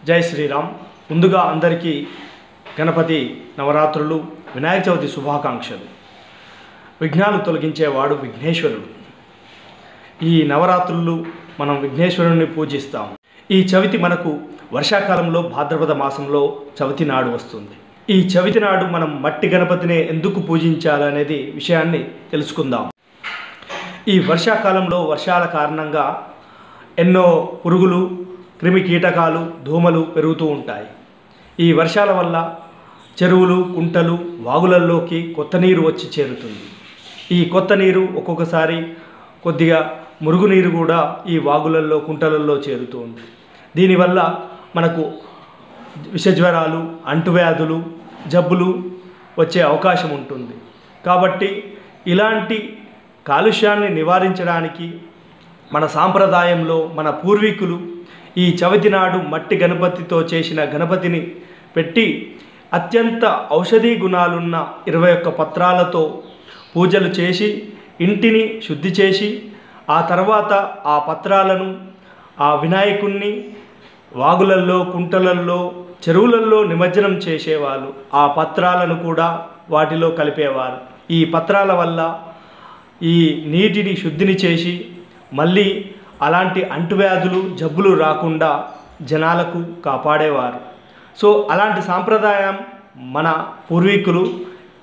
జై శ్రీరామ్. ముందుగా అందరికీ గణపతి నవరాత్రులు, వినాయక చవితి శుభాకాంక్షలు. విఘ్నాలు తొలగించేవాడు విఘ్నేశ్వరుడు. ఈ నవరాత్రులు మనం విఘ్నేశ్వరుని పూజిస్తాం. ఈ చవితి మనకు వర్షాకాలంలో భాద్రపద మాసంలో చవితి నాడు వస్తుంది. ఈ చవితి నాడు మనం మట్టి గణపతినే ఎందుకు పూజించాలనేది విషయాన్ని తెలుసుకుందాం. ఈ వర్షాకాలంలో వర్షాల కారణంగా ఎన్నో పురుగులు, క్రిమి కీటకాలు, దోమలు పెరుగుతూ ఉంటాయి. ఈ వర్షాల వల్ల చెరువులు, కుంటలు, వాగులల్లోకి కొత్త నీరు వచ్చి చేరుతుంది. ఈ కొత్త నీరు ఒక్కొక్కసారి కొద్దిగా మురుగునీరు కూడా ఈ వాగులల్లో, కుంటలల్లో చేరుతూ ఉంది. దీనివల్ల మనకు విషజ్వరాలు, అంటువ్యాధులు, జబ్బులు వచ్చే అవకాశం ఉంటుంది. కాబట్టి ఇలాంటి కాలుష్యాన్ని నివారించడానికి మన సాంప్రదాయంలో మన పూర్వీకులు ఈ చవితి నాడు మట్టి గణపతితో చేసిన గణపతిని పెట్టి అత్యంత ఔషధీ గుణాలున్న 21 పత్రాలతో పూజలు చేసి ఇంటిని శుద్ధి చేసి ఆ తర్వాత ఆ పత్రాలను ఆ వినాయకుణ్ణి వాగులల్లో, కుంటలల్లో, చెరువులల్లో నిమజ్జనం చేసేవాళ్ళు. ఆ పత్రాలను కూడా వాటిలో కలిపేవారు. ఈ పత్రాల వల్ల ఈ నీటిని శుద్ధిని చేసి మళ్ళీ అలాంటి అంటువ్యాధులు, జబ్బులు రాకుండా జనాలకు కాపాడేవారు. సో అలాంటి సాంప్రదాయం మన పూర్వీకులు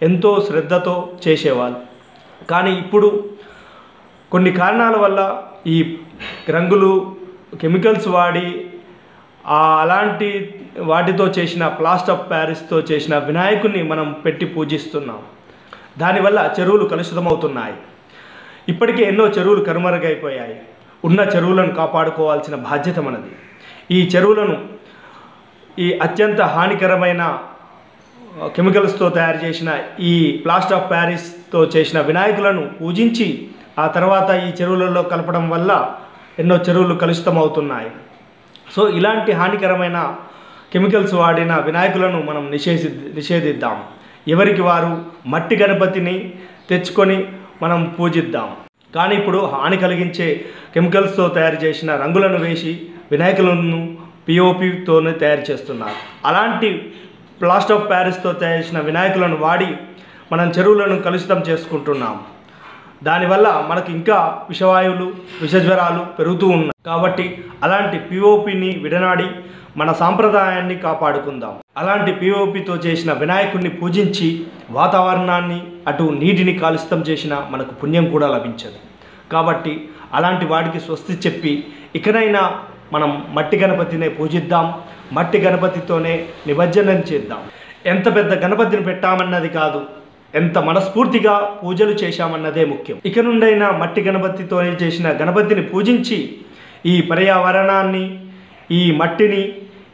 ఎంతో శ్రద్ధతో చేసేవాళ్ళు. కానీ ఇప్పుడు కొన్ని కారణాల వల్ల ఈ రంగులు, కెమికల్స్ వాడి అలాంటి వాటితో చేసిన ప్లాస్టర్ ఆఫ్ ప్యారిస్తో చేసిన వినాయకుడిని మనం పెట్టి పూజిస్తున్నాం. దానివల్ల చెరువులు కలుషితమవుతున్నాయి. ఇప్పటికే ఎన్నో చెరువులు కనుమరుగైపోయాయి. ఉన్న చెరువులను కాపాడుకోవాల్సిన బాధ్యత మనది. ఈ చెరువులను ఈ అత్యంత హానికరమైన కెమికల్స్తో తయారు చేసిన ఈ ప్లాస్టర్ ఆఫ్ ప్యారిస్తో చేసిన వినాయకులను పూజించి ఆ తర్వాత ఈ చెరువులలో కలపడం వల్ల ఎన్నో చెరువులు కలుషితమవుతున్నాయి. సో ఇలాంటి హానికరమైన కెమికల్స్ వాడిన వినాయకులను మనం నిషేధిద్దాం. ఎవరికి వారు మట్టి గణపతిని తెచ్చుకొని మనం పూజిద్దాం. కానీ ఇప్పుడు హాని కలిగించే కెమికల్స్తో తయారు చేసిన రంగులను వేసి వినాయకులను పిఓపితోనే తయారు చేస్తున్నారు. అలాంటి ప్లాస్టర్ ఆఫ్ ప్యారిస్తో తయారు చేసిన వినాయకులను వాడి మనం చెరువులను కలుషితం చేసుకుంటున్నాం. దానివల్ల మనకు ఇంకా విషవాయువులు, విషజ్వరాలు పెరుగుతూ ఉన్నాయి. కాబట్టి అలాంటి పిఓపిని విడనాడి మన సాంప్రదాయాన్ని కాపాడుకుందాం. అలాంటి పిఓపితో చేసిన వినాయకుడిని పూజించి వాతావరణాన్ని, అటు నీటిని కాలుషితం చేసిన మనకు పుణ్యం కూడా లభించదు. కాబట్టి అలాంటి వాటికి స్వస్తి చెప్పి ఇకనైనా మనం మట్టి గణపతినే పూజిద్దాం. మట్టి గణపతితోనే నిమజ్జనం చేద్దాం. ఎంత పెద్ద గణపతిని పెట్టామన్నది కాదు, ఎంత మనస్ఫూర్తిగా పూజలు చేశామన్నదే ముఖ్యం. ఇక నుండైనా మట్టి గణపతితోనే చేసిన గణపతిని పూజించి ఈ పర్యావరణాన్ని, ఈ మట్టిని,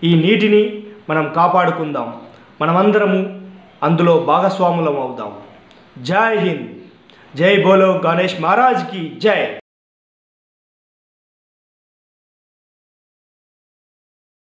ఈ నీటిని మనం కాపాడుకుందాం. మనమందరము అందులో భాగస్వాములం అవుదాం. జై హింద్. జై బోలో గణేష్ మహారాజ్ కి జై.